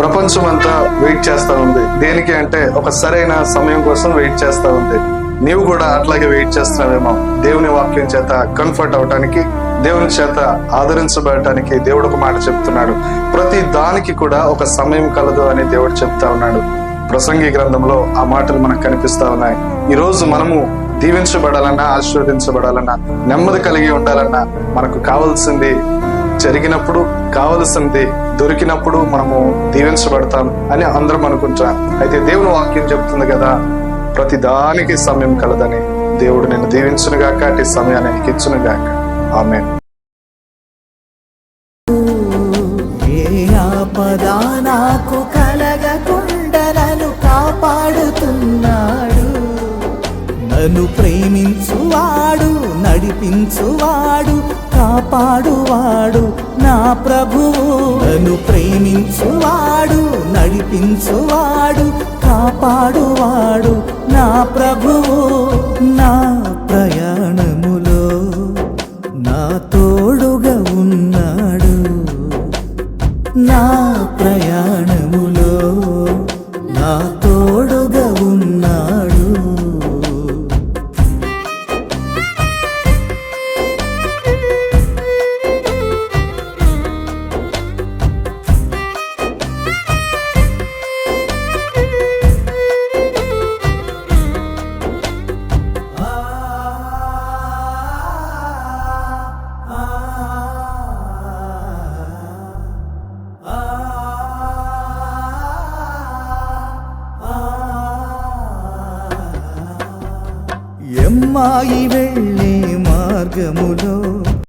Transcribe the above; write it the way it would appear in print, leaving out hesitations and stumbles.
ప్రపంచం అంతా వెయిట్ చేస్తా ఉంది. దేనికి అంటే ఒక సరైన సమయం కోసం వెయిట్ చేస్తా ఉంది. నీవు కూడా అట్లాగే వెయిట్ చేస్తున్నావేమో. దేవుని వాక్యం చేత కంఫర్ట్ అవటానికి, దేవుని చేత ఆదరించబడటానికి దేవుడు ఒక మాట చెప్తున్నాడు. ప్రతి దానికి కూడా ఒక సమయం కలదు అని దేవుడు చెప్తా ఉన్నాడు. ప్రసంగి గ్రంథంలో ఆ మాటలు మనకు కనిపిస్తా ఉన్నాయి. ఈ రోజు మనము దీవించబడాలన్నా, ఆశీర్వదించబడాలన్నా, నెమ్మది కలిగి ఉండాలన్నా మనకు కావాల్సింది జరిగినప్పుడు, కావలసింది దొరికినప్పుడు మనము దీవించబడతాం అని అందరం అనుకుంటాం. అయితే దేవుని వాక్యం చెప్తుంది కదా, ప్రతి దానికి సమయం కలదని. దేవుడు నిన్ను దీవించునుగాక, అటు సమయాన్ని నీకు ఇచ్చునుగాక. ఆమేన్. ఏ ఆపద నాకు కలగకుండా నన్ను కాపాడుతున్నాడు. నన్ను ప్రేమించువాడు, నడిపించువాడు, కాపాడువాడు నా ప్రభువు. నన్ను ప్రేమించువాడు, నడిపించువాడు, కాపాడువాడు నా ప్రభువు. నా ప్రయాణములో నా తోడుగా ఉన్నాడు. నా ప్రయాణములో నా తోడుగా ఉన్నాడు. ఎమ్మాయి వెళ్ళే మార్గములో